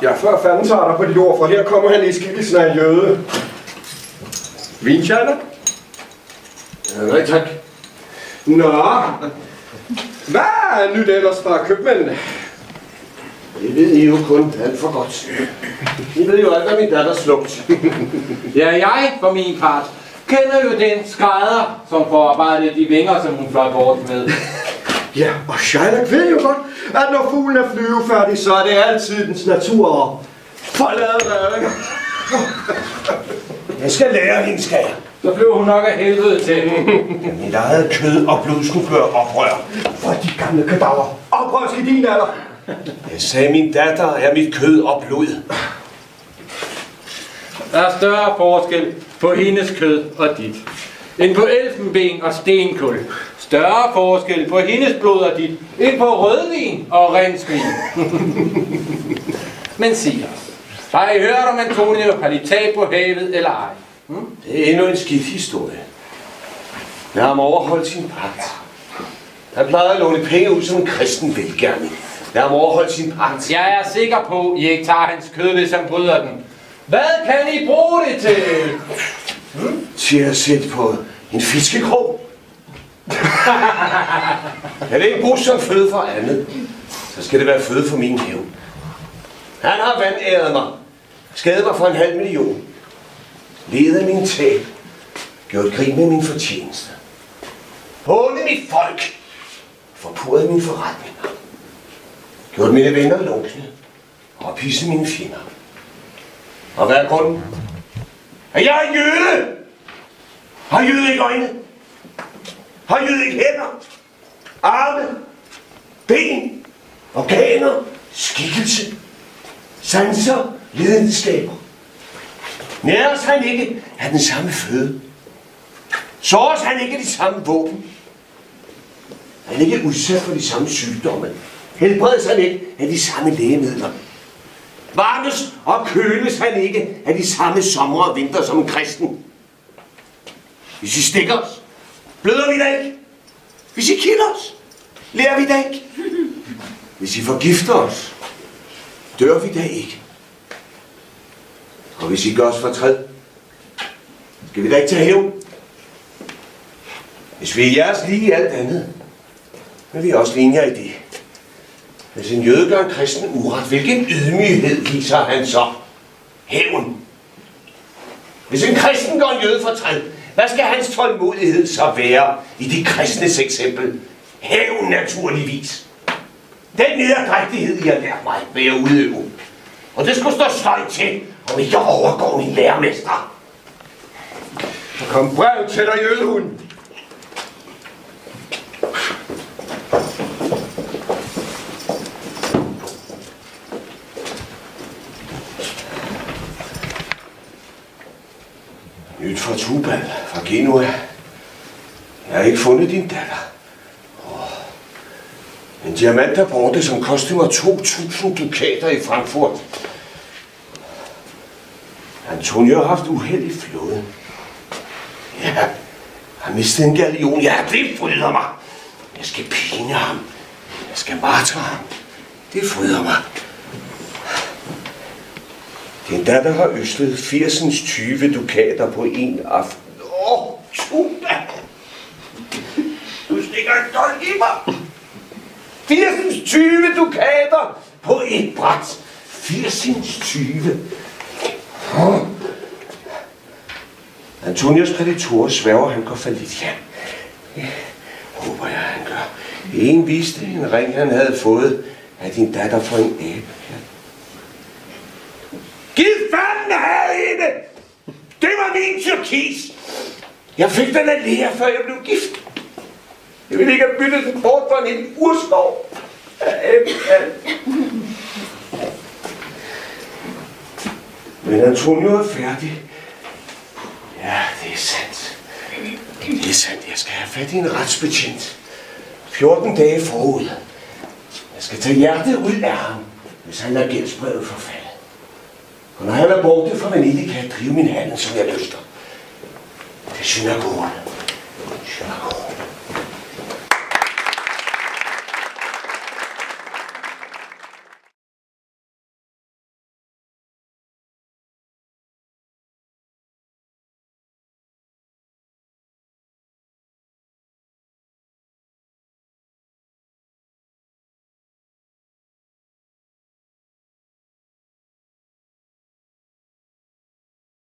Ja, før fanden tager dig på dit ord, for her kommer han i skikkelsen af en jøde. Vinsjælder? Ja, nej tak. Nå, hvad er nyt ellers fra købmændene? Det ved I jo kun alt for godt. I ved jo alt om min datters lugt. Ja, jeg for min part kender jo den skrædder, som får arbejdet de vinger, som hun fløj bort med. Ja, og Shylock ved jo godt, at når fuglen er flyvefærdig, så er det altid dens natur at forlade røven. Jeg skal lære hende, skal jeg. Så flyver hun nok af helvede til. Mit eget kød og blod skulle gøre oprør. For de gamle kadaver. Oprør skal din alder. Jeg sagde, min datter er mit kød og blod. Der er større forskel på hendes kød og dit, end på elfenben og stenkul. Større forskel på hendes blod og dit, end på rødvin og rensvin. Men sig os, har I hørt om Antonio Palitat på havet eller ej? Det er endnu en skidt historie. Jeg har overholdt sin pagt. Han plejede at låne penge ud som en kristen velgerning. Jeg har overholdt sin pagt. Jeg er sikker på, at I ikke tager hans kød, hvis han bryder den. Hvad kan I bruge det til? Til at sætte på en fiskekrog. Er det ikke brugt som føde for andet, så skal det være føde for min hævn. Han har vandæret mig, skadet mig for 500.000, ledet min tab, gjort grin med min fortjeneste, hånet mit folk, forpurret mine forretninger, gjort mine venner lunkne og ophidset mine fjender. Og hvad er grunden? At jeg er jøde! Har jøde ikke øjne? Har jøde ikke hænder? Arme? Ben? Organer? Skikkelse? Sanser? Lidenskaber? Næres han ikke af den samme føde? Såres han ikke af de samme våben? Er han ikke udsat for de samme sygdomme? Helbredes han ikke af de samme lægemidler? Varmes og køles han ikke af de samme sommer og vinter som en kristen? Hvis I stikker os, bløder vi da ikke. Hvis I kilder os, lærer vi da ikke. Hvis I forgifter os, dør vi da ikke. Og hvis I gør os fortræd, skal vi da ikke tage hævn. Hvis vi er jeres lige i alt andet, men vi er også linjer i det. Hvis en jøde gør en kristen uret, hvilken ydmyghed viser han så? Hævn. Hvis en kristen gør en jøde fortræd, hvad skal hans tålmodighed så være i de kristnes eksempel? Hævn naturligvis. Den nederdrægtighed, I har lært mig, vil jeg udøve. Og det skulle stå sløjt til, om ikke jeg overgår min lærermester. Der kom brev til dig, jødehund. Nyt fra Tubal, fra Genua. Jeg har ikke fundet din datter. En diamant der borte, som kostede mig 2.000 dukater i Frankfurt. Antonio har haft uheld i floden. Ja, har mistet en galion. Ja, det fryder mig. Jeg skal pine ham. Jeg skal martre ham. Det fryder mig. Din datter har øslet 80 dukater på en aften. Tuba! Du stikker en dolk i mig. 80 dukater på et bræt. 80. Antonios kreditorer sværger, han går fallit. Ja, håber jeg, han gør. En viste en ring, han havde fået af din datter for en abe. Ja. Giv fanden have hende! Det var min tyrkis! Jeg fik den af Lea, før jeg blev gift. Jeg ville ikke have byttet den bort for en urskov. Men Antonio er færdig. Ja, det er sandt. Det er sandt. Jeg skal have fat i en retsbetjent. 14 dage forud. Jeg skal tage hjertet ud af ham, hvis han er gældsbrevet forfaldet. Og når han er borte fra Venedig, kan jeg drive min handel, som jeg lyster. Det er synagogen. Synagogen.